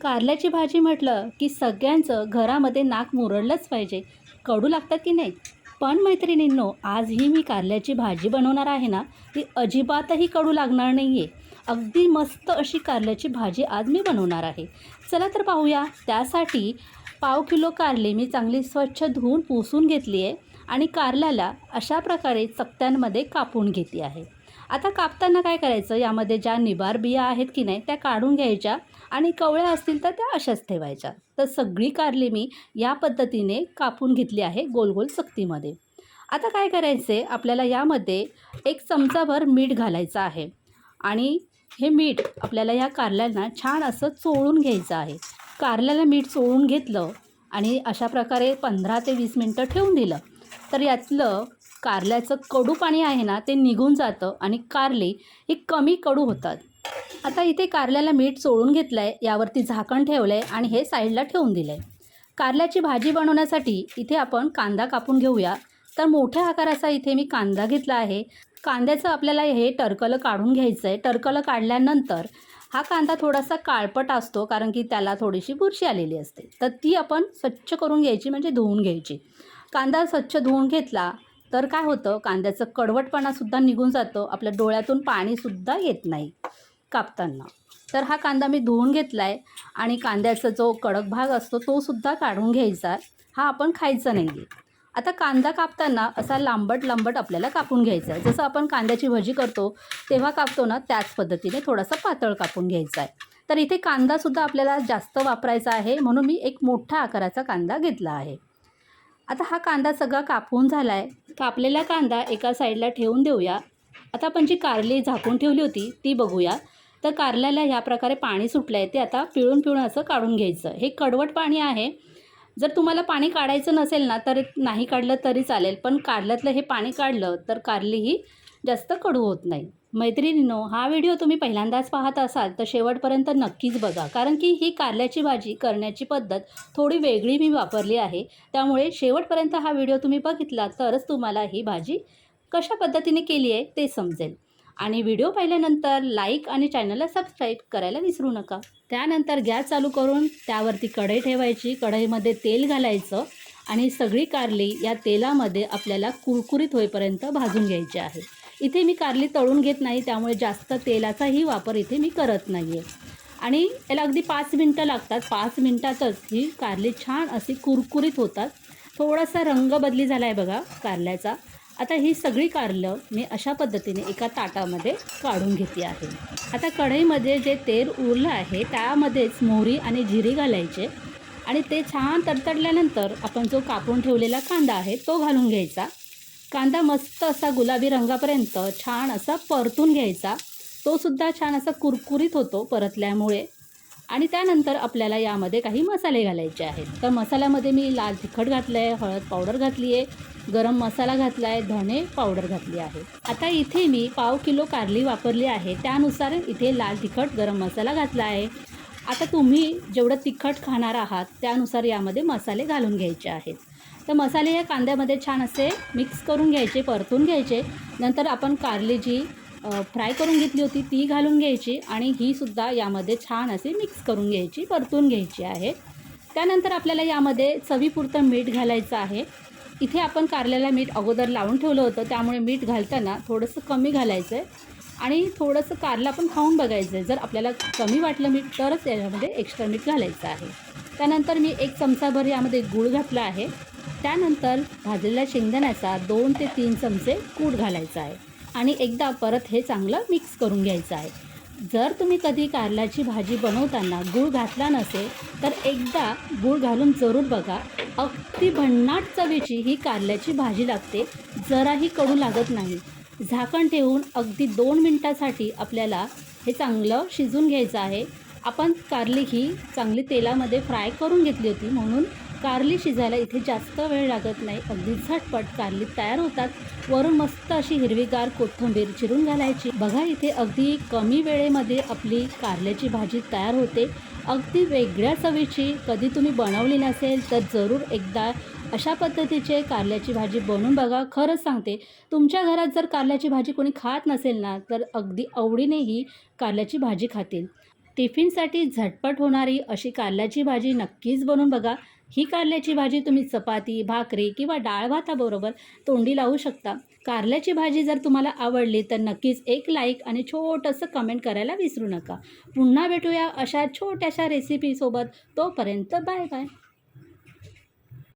कारल्याची भाजी म्हटलं की सगळ्यांचं घरामध्ये नाक मुरडलंच पाहिजे. कडू लागतात की नाही? पण मैत्रिणींनो, आज ही मी कारल्याची भाजी बनवणार आहे ना, ती अजिबातही कडू लागणार नाही आहे. अगदी मस्त अशी कारल्याची भाजी आज मी बनवणार आहे. चला तर पाहूया. त्यासाठी पाव किलो कारली मी चांगली स्वच्छ धुवून पुसून घेतली आहे आणि कारल्याला अशा प्रकारे चकत्यांमध्ये कापून घेतली आहे. आता कापताना काय करायचं, यामध्ये ज्या निबार बिया आहेत की नाही त्या काढून घ्यायच्या आणि कवळ्या असतील तर त्या अशाच ठेवायच्या. तर सगळी कारली मी या पद्धतीने कापून घेतली आहे गोल गोल चकतीमध्ये. आता काय करायचे, आपल्याला यामध्ये 1 चमचाभर मीठ घालायचं आहे आणि हे मीठ आपल्याला या कारल्यांना छान असं चोळून घ्यायचं आहे. कारल्याला मीठ चोळून घेतलं आणि अशा प्रकारे 15 ते 20 मिनटं ठेवून दिलं तर यातलं कारल्याचं कडू पाणी आहे ना ते निघून जातं आणि कारली ही कमी कडू होतात. आता इथे कारल्याला मीठ चोळून घेतलं आहे, यावरती झाकण ठेवलं आहे आणि हे साईडला ठेवून दिलं आहे. कारल्याची भाजी बनवण्यासाठी इथे आपण कांदा कापून घेऊया. तर मोठ्या आकाराचा इथे मी कांदा घेतला आहे. कांद्याचं आपल्याला हे टरकलं काढून घ्यायचं आहे. टरकलं काढल्यानंतर हा कांदा थोडासा काळपट असतो, कारण की त्याला थोडीशी बुरशी आलेली असते. तर ती आपण स्वच्छ करून घ्यायची, म्हणजे धुवून घ्यायची. कांदा स्वच्छ धुवून घेतला तर काय होतं, कांद्याचं कडवटपणासुद्धा निघून जातं. आपल्या डोळ्यातून पाणीसुद्धा येत नाही कापताना. तर हा कांदा मी धुवून घेतला आहे आणि कांद्याचा जो कडक भाग असतो तो सुद्धा काढून घ्यायचा. हा आपण खायचा नाही आहे. आता कांदा कापताना असा लांबट लांबट आपल्याला कापून घ्यायचा आहे. जसं आपण कांद्याची भजी करतो तेव्हा कापतो ना, त्याच पद्धतीने थोडासा पातळ कापून घ्यायचा आहे. तर इथे कांदासुद्धा आपल्याला जास्त वापरायचा आहे, म्हणून मी एक मोठ्या आकाराचा कांदा घेतला आहे. आता हा कांदा सगळा कापून झाला आहे. कापलेला कांदा एका साईडला ठेवून देऊया. आता आपण जी कारली झाकून ठेवली होती ती बघूया. तर कारल्याला ह्या प्रकारे पाणी सुटलं आहे, ते आता पिळून पिळून असं काढून घ्यायचं. हे कडवट पाणी आहे. जर तुम्हाला पाणी काढायचं नसेल ना तर नाही काढलं तरी चालेल, पण कारल्यातलं हे पाणी काढलं तर कारली ही जास्त कडू होत नाही. मैत्रिणींनो, हा व्हिडिओ तुम्ही पहिल्यांदाच पाहत असाल तर शेवटपर्यंत नक्कीच बघा, कारण की ही कारल्याची भाजी करण्याची पद्धत थोडी वेगळी मी वापरली आहे. त्यामुळे शेवटपर्यंत हा व्हिडिओ तुम्ही बघितला तरच तुम्हाला ही भाजी कशा पद्धतीने केली आहे ते समजेल. आणि व्हिडिओ पाहिल्यानंतर लाईक आणि चॅनलला सबस्क्राईब करायला विसरू नका. त्यानंतर गॅस चालू करून त्यावरती कढई ठेवायची. कढईमध्ये तेल घालायचं आणि सगळी कारली या तेलामध्ये आपल्याला कुरकुरीत होईपर्यंत भाजून घ्यायची आहे. इथे मी कारली तळून घेत नाही, त्यामुळे जास्त तेलाचाही वापर इथे मी करत नाही आहे. आणि याला अगदी 5 मिनटं लागतात. 5 मिनटातच ही कारली छान अशी कुरकुरीत होतात. थोडासा रंग बदली झाला आहे बघा कारल्याचा. आता ही सगळी कारलं मी अशा पद्धतीने एका ताटामध्ये काढून घेतली आहे. आता कढईमध्ये जे तेल उरलं आहे त्यामध्येच मोहरी आणि जिरे घालायचे आणि ते छान तडतडल्यानंतर आपण जो कापून ठेवलेला कांदा आहे तो घालून घ्यायचा. कांदा मस्त असा गुलाबी रंगापर्यंत छान असा परतून घ्यायचा. तो सुद्धा छान असा कुरकुरीत होतो परतल्यामुळे. आणि त्यानंतर आपल्याला यामध्ये काही मसाले घालायचे आहेत. तर मसाल्यामध्ये मी लाल तिखट घातलं आहे, हळद पावडर घातली आहे, गरम मसाला घातला आहे, धणे पावडर घातली आहे. आता इथे मी पाव किलो कारली वापरली आहे, त्यानुसार इथे लाल तिखट गरम मसाला घातला आहे. आता तुम्ही जेवढं तिखट खाणार आहात त्यानुसार यामध्ये मसाले घालून घ्यायचे आहेत. तर मसाले या कांद्यामध्ये छान असे मिक्स करून घ्यायचे, परतून घ्यायचे. नंतर आपण कारली जी फ्राय करून घेतली होती ती घालून घ्यायची आणि ही सुद्धा यामध्ये छान अशी मिक्स करून घ्यायची, परतून घ्यायची आहे. त्यानंतर आपल्याला यामध्ये चवीपुरतं मीठ घालायचं आहे. इथे आपण कारल्याला मीठ अगोदर लावून ठेवलं होतं, त्यामुळे मीठ घालताना थोडंसं कमी घालायचं आहे आणि थोडंसं कारलं आपण खाऊन बघायचं आहे. जर आपल्याला कमी वाटलं मीठ तरच यामध्ये एक्स्ट्रा मीठ घालायचं आहे. त्यानंतर मी 1 चमचाभर यामध्ये गूळ घातला आहे. त्यानंतर भाजलेल्या शेंगदाण्याचा 2 ते 3 चमचे कूट घालायचा आहे आणि एकदा परत हे चांगलं मिक्स करून घ्यायचं आहे. जर तुम्ही कधी कारल्याची भाजी बनवताना गूळ घातला नसेल तर एकदा गूळ घालून जरूर बघा. अगदी भन्नाट चवीची ही कारल्याची भाजी लागते, जराही कडू लागत नाही. झाकण ठेवून अगदी 2 मिनटासाठी आपल्याला हे चांगलं शिजून घ्यायचं आहे. आपण कारली ही चांगली तेलामध्ये फ्राय करून घेतली होती, म्हणून कारली शिजायला इथे जास्त वेळ लागत नाही. अगदी झटपट कारली तयार होतात. वरून मस्त अशी हिरवीगार कोथिंबीर चिरून घालायची. बघा इथे अगदी कमी वेळेमध्ये आपली कारल्याची भाजी तयार होते. अगदी वेगळ्या चवीची. कधी तुम्ही बनवली नसेल तर जरूर एकदा अशा पद्धतीचे कारल्याची भाजी बनवून बघा. खरंच सांगते, तुमच्या घरात जर कारल्याची भाजी कोणी खात नसेल ना तर अगदी आवडीने ही कारल्याची भाजी खातील. टिफिनसाठी झटपट होणारी अशी कारल्याची भाजी नक्कीच बनवून बघा. ही कारल्याची भाजी तुम्ही चपाती, भाकरी किंवा डाळ भाताबरोबर तोंडी लावू शकता. कारल्याची भाजी जर तुम्हाला आवडली तर नक्कीच एक लाईक आणि छोटंसं कमेंट करायला विसरू नका. पुन्हा भेटूया अशा छोट्याशा रेसिपीसोबत. तोपर्यंत बाय बाय.